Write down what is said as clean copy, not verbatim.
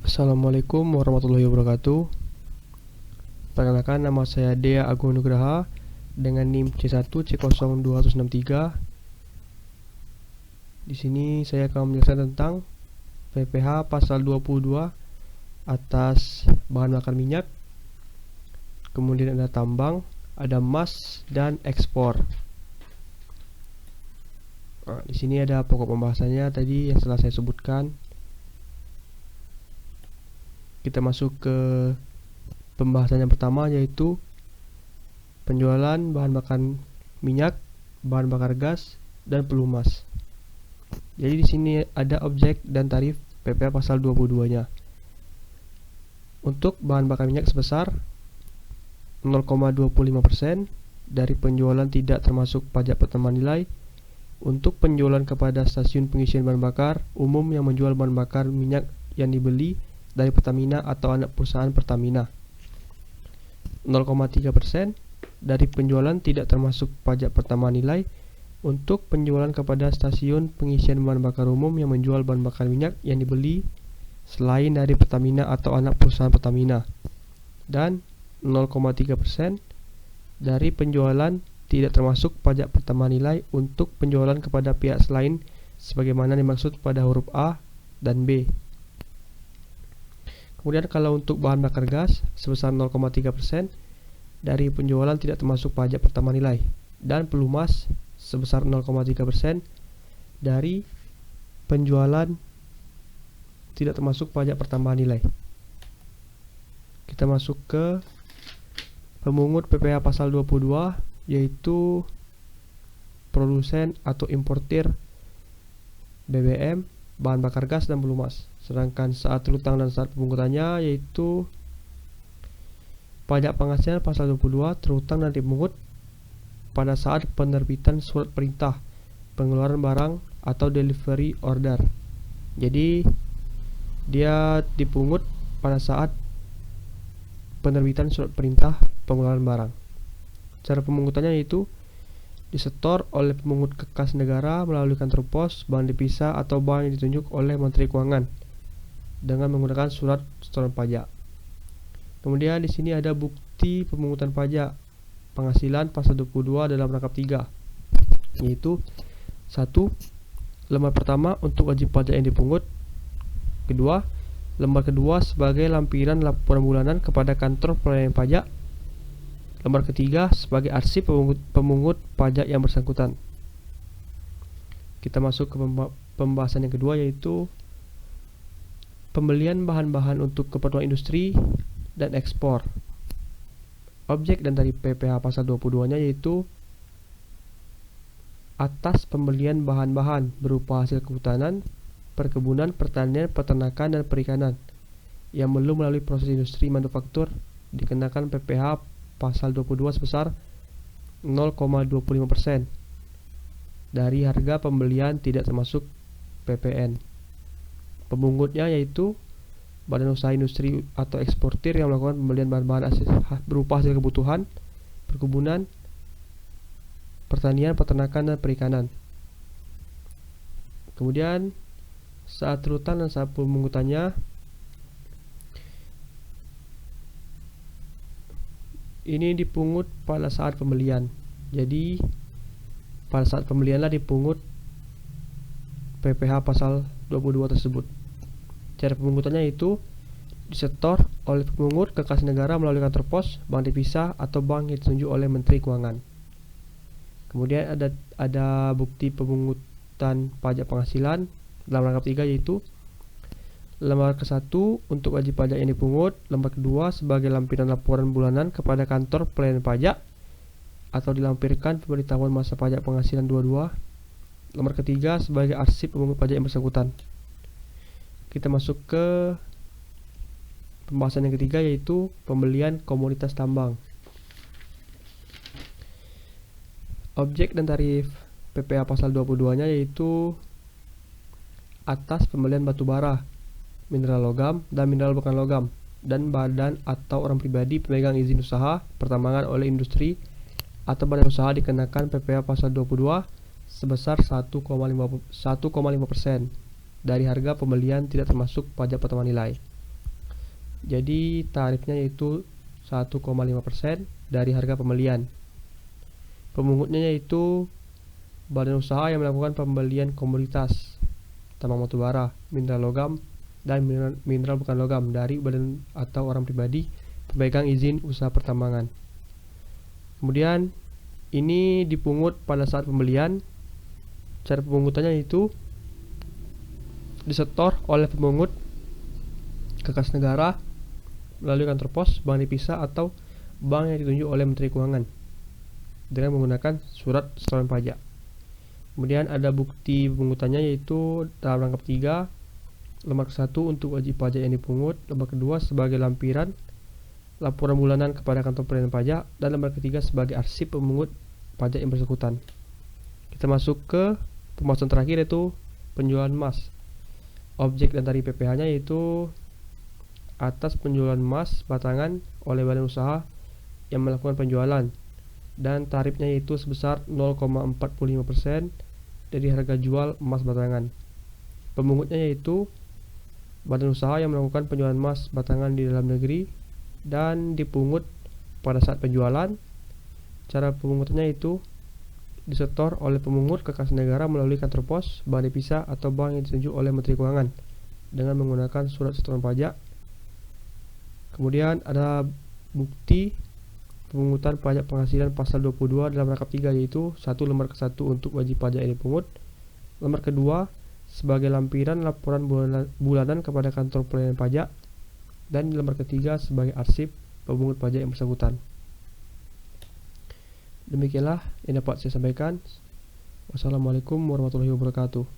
Assalamualaikum warahmatullahi wabarakatuh. Perkenalkan, nama saya Dea Agung Nugraha dengan NIM C1C0263. Di sini saya akan menjelaskan tentang PPh pasal 22 atas bahan bakar minyak. Kemudian ada tambang, ada emas dan ekspor. Nah, di sini ada pokok pembahasannya tadi yang telah saya sebutkan. Kita masuk ke pembahasan yang pertama, yaitu penjualan bahan bakar minyak, bahan bakar gas, dan pelumas. Jadi di sini ada objek dan tarif PPh pasal 22-nya. Untuk bahan bakar minyak sebesar 0,25% dari penjualan tidak termasuk pajak pertambahan nilai untuk penjualan kepada stasiun pengisian bahan bakar umum yang menjual bahan bakar minyak yang dibeli dari Pertamina atau anak perusahaan Pertamina. 0,3% dari penjualan tidak termasuk pajak pertambahan nilai untuk penjualan kepada stasiun pengisian bahan bakar umum yang menjual bahan bakar minyak yang dibeli selain dari Pertamina atau anak perusahaan Pertamina. Dan 0,3% dari penjualan tidak termasuk pajak pertambahan nilai untuk penjualan kepada pihak selain sebagaimana dimaksud pada huruf A dan B. Kemudian kalau untuk bahan bakar gas sebesar 0,3% dari penjualan tidak termasuk pajak pertambahan nilai, dan pelumas sebesar 0,3% dari penjualan tidak termasuk pajak pertambahan nilai. Kita masuk ke pemungut PPh pasal 22, yaitu produsen atau importir BBM, bahan bakar gas, dan pelumas. Sedangkan saat terutang dan saat pemungutannya yaitu pajak penghasilan pasal 22 terutang dan dipungut pada saat penerbitan surat perintah pengeluaran barang atau delivery order. Jadi dia dipungut pada saat penerbitan surat perintah pengeluaran barang. Cara pemungutannya yaitu disetor oleh pemungut ke kas negara melalui kantor pos, bank dipisah, atau bank yang ditunjuk oleh Menteri Keuangan dengan menggunakan surat setoran pajak. Kemudian di sini ada bukti pemungutan pajak penghasilan pasal 22 dalam rangkap 3, yaitu 1. Lembar pertama untuk wajib pajak yang dipungut. Kedua, lembar kedua sebagai lampiran laporan bulanan kepada kantor pelayanan pajak. Lembar ketiga sebagai arsip pemungut pajak yang bersangkutan. Kita masuk ke pembahasan yang kedua, yaitu pembelian bahan-bahan untuk keperluan industri dan ekspor. Objek dan tarif PPh pasal 22-nya yaitu atas pembelian bahan-bahan berupa hasil kehutanan, perkebunan, pertanian, peternakan, dan perikanan yang belum melalui proses industri manufaktur dikenakan PPh pasal 22 sebesar 0,25% dari harga pembelian tidak termasuk PPN. Pemungutnya yaitu badan usaha industri atau eksportir yang melakukan pembelian bahan-bahan berupa hasil kebutuhan, perkebunan, pertanian, peternakan, dan perikanan. Kemudian saat terutang dan saat pemungutannya ini dipungut pada saat pembelian. Jadi pada saat pembelianlah dipungut PPh pasal 22 tersebut. Cara pemungutannya itu disetor oleh pemungut ke kas negara melalui kantor pos, bank dipisah, atau bank yang ditunjuk oleh Menteri Keuangan. Kemudian ada bukti pemungutan pajak penghasilan dalam rangkap 3, yaitu lembar ke-1 untuk wajib pajak yang dipungut, lembar kedua sebagai lampiran laporan bulanan kepada kantor pelayanan pajak atau dilampirkan pemberitahuan masa pajak penghasilan 22, lembar ketiga sebagai arsip pemungut pajak yang bersangkutan. Kita masuk ke pembahasan yang ketiga, yaitu pembelian komoditas tambang. Objek dan tarif PPh pasal 22-nya yaitu atas pembelian batu bara, mineral logam, dan mineral bukan logam, dan badan atau orang pribadi pemegang izin usaha pertambangan oleh industri atau badan usaha dikenakan PPh pasal 22 sebesar 1,5% dari harga pembelian tidak termasuk pajak pertambahan nilai. Jadi tarifnya yaitu 1,5% dari harga pembelian. Pemungutnya yaitu badan usaha yang melakukan pembelian komoditas tambang batubara, mineral logam, dan mineral bukan logam dari badan atau orang pribadi pemegang izin usaha pertambangan. Kemudian ini dipungut pada saat pembelian. Cara pemungutannya itu disetor oleh pemungut ke kas negara melalui kantor pos, bank dipisah, atau bank yang ditunjuk oleh Menteri Keuangan dengan menggunakan surat setoran pajak. Kemudian ada bukti pemungutannya yaitu dalam rangkap 3, lembar ke-1 untuk wajib pajak yang dipungut, lembar kedua sebagai lampiran laporan bulanan kepada kantor pelayanan pajak, dan lembar ketiga sebagai arsip pemungut pajak yang bersangkutan. Kita masuk ke pembahasan terakhir yaitu penjualan emas. Objek dan tarif PPh-nya yaitu atas penjualan emas batangan oleh badan usaha yang melakukan penjualan, dan tarifnya yaitu sebesar 0,45% dari harga jual emas batangan. Pemungutnya yaitu badan usaha yang melakukan penjualan emas batangan di dalam negeri dan dipungut pada saat penjualan. Cara pemungutannya itu disetor oleh pemungut ke kas negara melalui kantor pos, bank dipisah, atau bank yang ditunjuk oleh Menteri Keuangan dengan menggunakan surat setoran pajak. Kemudian ada bukti pemungutan pajak penghasilan pasal 22 dalam rangkap 3 yaitu 1 lembar ke-1 untuk wajib pajak yang dipungut, lembar kedua sebagai lampiran laporan bulanan kepada kantor pelayanan pajak, dan lembar ketiga sebagai arsip pemungut pajak yang bersangkutan. Demikianlah yang dapat saya sampaikan. Wassalamualaikum warahmatullahi wabarakatuh.